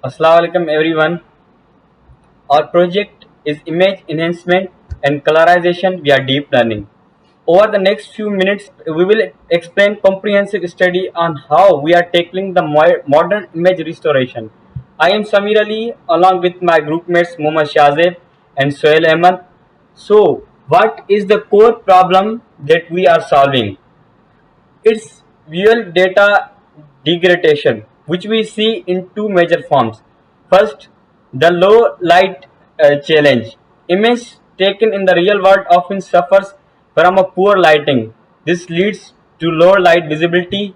Assalamu alaikum everyone. Our project is image enhancement and colorization via deep learning. Over the next few minutes, we will explain comprehensive study on how we are tackling the modern image restoration. I am Samir Ali along with my group mates Mohammad Shazeb and Sohail Ahmed. So, what is the core problem that we are solving? It's real data degradation, which we see in two major forms. First, the low light challenge. Image taken in the real world often suffers from a poor lighting. This leads to low light visibility,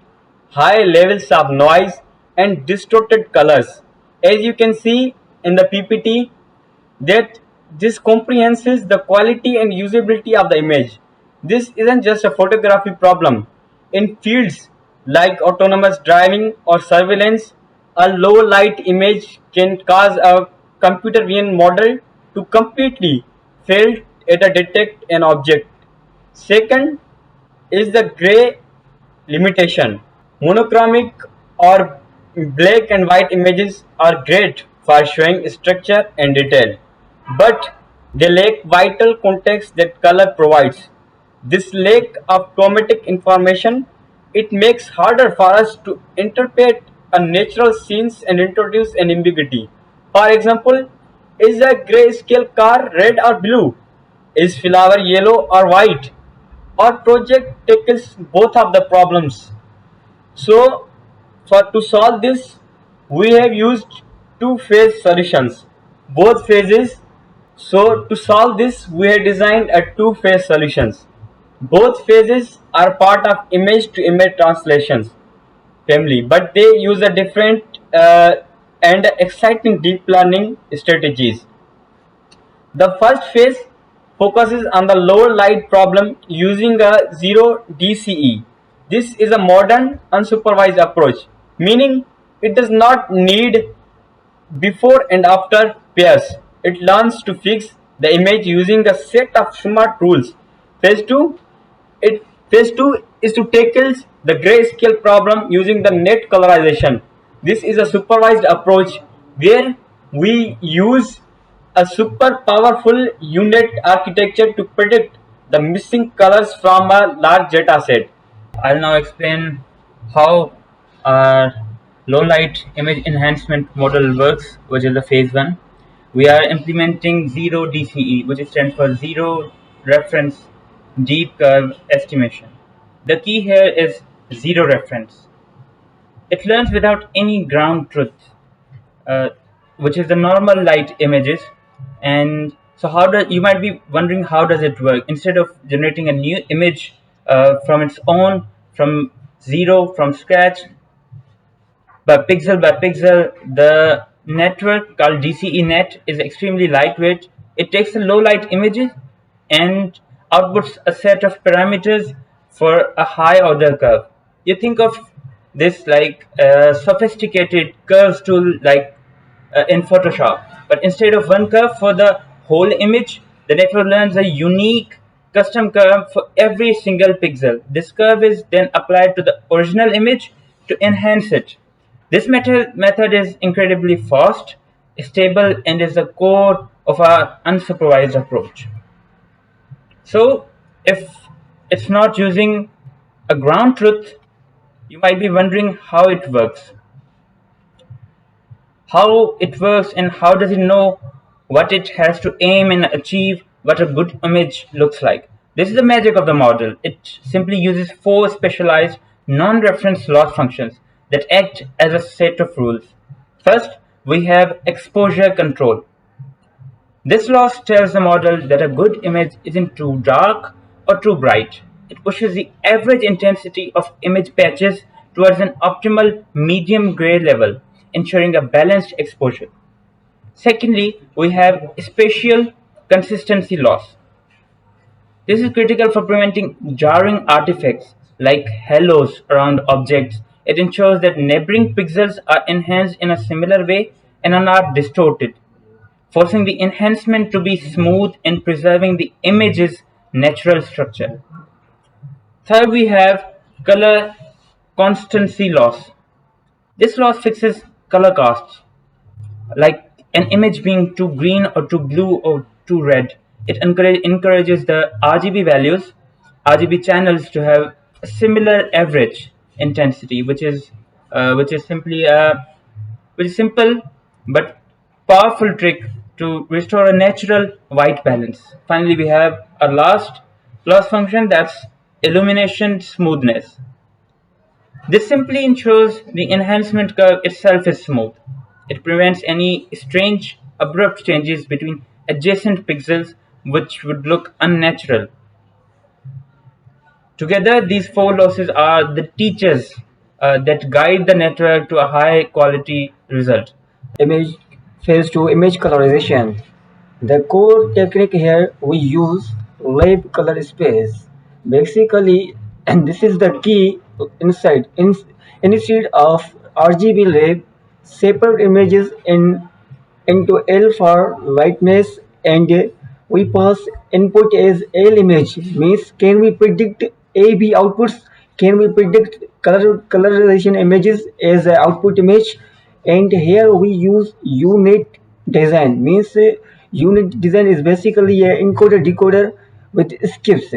high levels of noise, and distorted colors. As you can see in the PPT, that this comprehenses the quality and usability of the image. This isn't just a photography problem. In fields like autonomous driving or surveillance, a low light image can cause a computer vision model to completely fail at a detect an object. Second is the gray limitation. Monochromic or black and white images are great for showing structure and detail, but they lack vital context that color provides. This lack of chromatic information, it makes harder for us to interpret a natural scenes and introduce an ambiguity. For example, is a grayscale car red or blue? Is flower yellow or white? Our project tackles both of the problems. So, for to solve this, we have used two-phase solutions, both phases. So, to solve this, we have designed a two-phase solutions. Both phases are part of image-to-image translations family, but they use a different and exciting deep learning strategies. The first phase focuses on the lower light problem using a zero DCE. This is a modern unsupervised approach, meaning it does not need before and after pairs. It learns to fix the image using a set of smart rules. Phase 2 it Phase 2 is to tackle the grayscale problem using the net colorization. This is a supervised approach where we use a super powerful unit architecture to predict the missing colors from a large data set. I'll now explain how our low light image enhancement model works, which is the phase one. We are implementing zero DCE, which stands for zero reference deep curve estimation. The key here is zero reference. It learns without any ground truth, uh, which is the normal light images. And so, how does you might be wondering how does it work? Instead of generating a new image from its own, from zero, from scratch, by pixel, the network called DCE-net is extremely lightweight. It takes the low light images and outputs a set of parameters for a high order curve. You think of this like a sophisticated curves tool like in Photoshop. But instead of one curve for the whole image, the network learns a unique custom curve for every single pixel. This curve is then applied to the original image to enhance it. This method is incredibly fast, stable, and is the core of our unsupervised approach. So, if it's not using a ground truth, you might be wondering how it works. How it works and how does it know what it has to aim and achieve, what a good image looks like. This is the magic of the model. It simply uses four specialized non-reference loss functions that act as a set of rules. First, we have exposure control. This loss tells the model that a good image isn't too dark or too bright. It pushes the average intensity of image patches towards an optimal medium gray level, ensuring a balanced exposure. Secondly, we have spatial consistency loss. This is critical for preventing jarring artifacts like halos around objects. It ensures that neighboring pixels are enhanced in a similar way and are not distorted, forcing the enhancement to be smooth and preserving the image's natural structure. Third, we have color constancy loss. This loss fixes color casts. like an image being too green or too blue or too red. It encourages the RGB values, RGB channels to have a similar average intensity, which is simply a very simple but powerful trick to restore a natural white balance. Finally, we have our last loss function, that's illumination smoothness. This simply ensures the enhancement curve itself is smooth. It prevents any strange, abrupt changes between adjacent pixels which would look unnatural. Together, these four losses are the teachers that guide the network to a high quality result. Image phase 2 image colorization. The core technique here we use live color space. Basically, and this is the key insight. Instead of RGB live, separate images into L for lightness and we pass input as L image means can we predict AB outputs, can we predict colorization images as a output image, and here we use unit design means unit design is basically a encoder decoder with skips.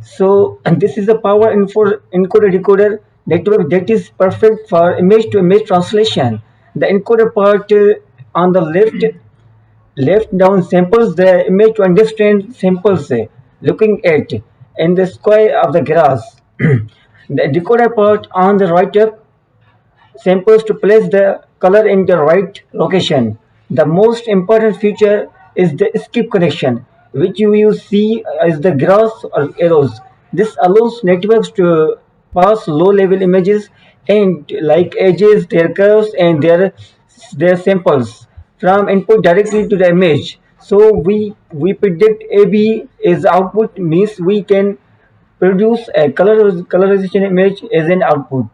So and this is a power encoder decoder network that is perfect for image to image translation. The encoder part on the left down samples the image to understand samples looking at in the square of the grass. The decoder part on the right up samples to place the color in the right location. The most important feature is the skip connection, which you will see as the graphs or arrows. This allows networks to pass low-level images and like edges, their curves, and their samples from input directly to the image. So we predict AB as output means we can produce a colorization image as an output.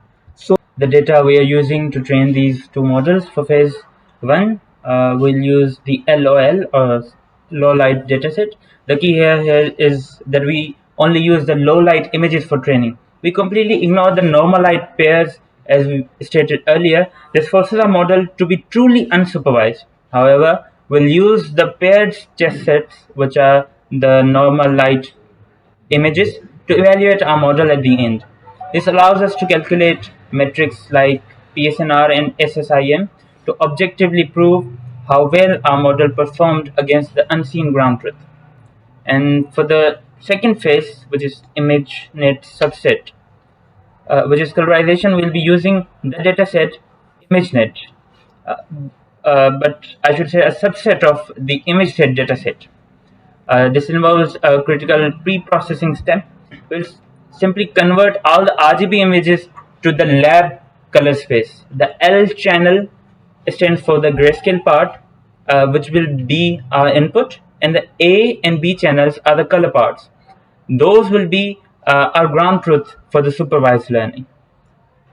The data we are using to train these two models for phase 1, we'll use the LOL or low light dataset. The key here is that we only use the low light images for training. We completely ignore the normal light pairs as we stated earlier. This forces our model to be truly unsupervised. However, we'll use the paired test sets, which are the normal light images, to evaluate our model at the end. This allows us to calculate metrics like PSNR and SSIM to objectively prove how well our model performed against the unseen ground truth. And for the second phase, which is ImageNet subset, which is colorization, we'll be using the dataset ImageNet, uh, but I should say a subset of the ImageNet dataset. This involves a critical pre-processing step. We'll simply convert all the RGB images to the lab color space. The L channel stands for the grayscale part, which will be our input, and the A and B channels are the color parts. Those will be our ground truth for the supervised learning.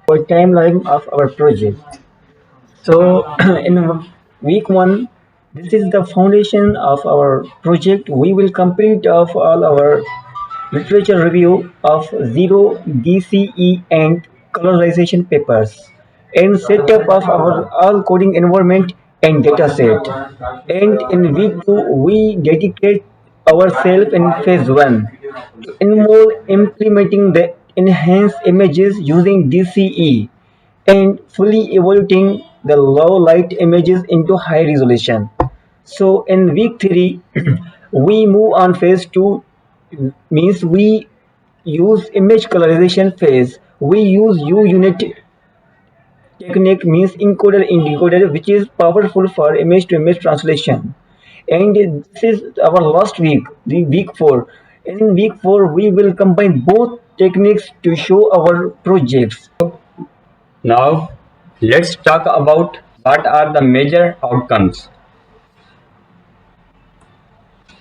Our timeline of our project. So in week one, this is the foundation of our project. We will complete of all our literature review of zero DCE and colorization papers and setup of our all coding environment and dataset. And in week two, we dedicate ourselves in phase one to involve implementing the enhanced images using DCE and fully evaluating the low light images into high resolution. So in week 3, we move on phase 2 means we use image colorization phase. We use U-unit technique means encoder and decoder which is powerful for image to image translation. And this is our last week, the week 4. In week 4 we will combine both techniques to show our projects. Now, let's talk about what are the major outcomes.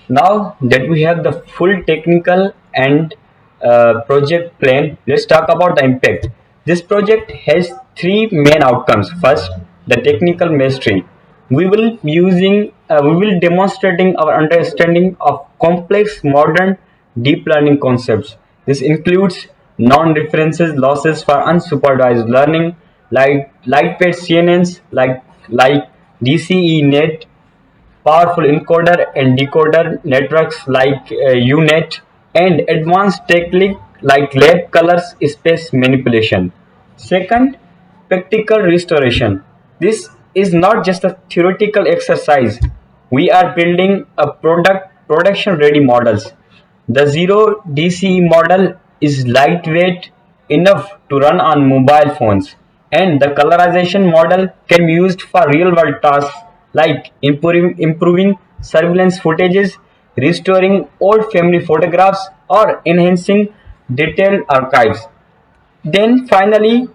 Now that we have the full technical and project plan, let's talk about the impact. This project has three main outcomes. First, the technical mastery. We will demonstrating our understanding of complex modern deep learning concepts. This includes non-references losses for unsupervised learning, like lightweight CNNs, like DCE-NET, powerful encoder and decoder networks like UNet, and advanced technique like lab colors space manipulation. Second, practical restoration. This is not just a theoretical exercise. We are building a production ready models. The zero DCE model is lightweight enough to run on mobile phones, and the colorization model can be used for real world tasks like improving surveillance footages, restoring old family photographs, or enhancing detailed archives. Then finally,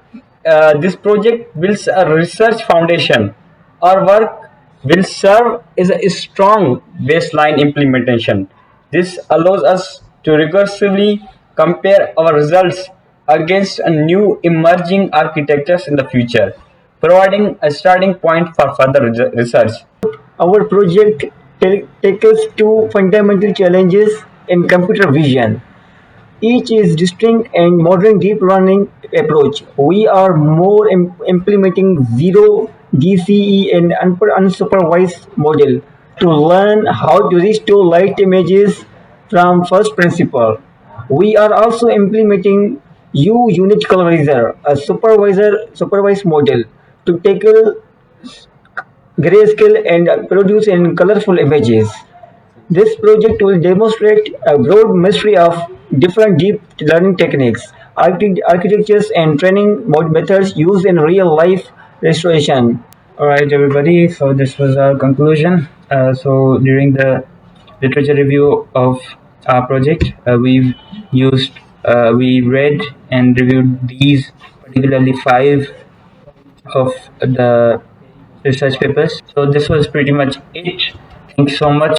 this project builds a research foundation. Our work will serve as a strong baseline implementation. This allows us to recursively compare our results against a new emerging architectures in the future, providing a starting point for further research. Our project tackles two fundamental challenges in computer vision. Each is distinct and modern deep learning approach. We are more implementing zero DCE and unsupervised model to learn how to restore light images from first principle. We are also implementing U-unit colorizer, a supervised model to tackle grayscale and produce in colorful images. This project will demonstrate a broad mastery of different deep learning techniques, architectures, and training methods used in real life restoration. All right, everybody. So this was our conclusion. So during the literature review of our project, we read and reviewed these, particularly 5 of the research papers. So this was pretty much it. Thanks so much.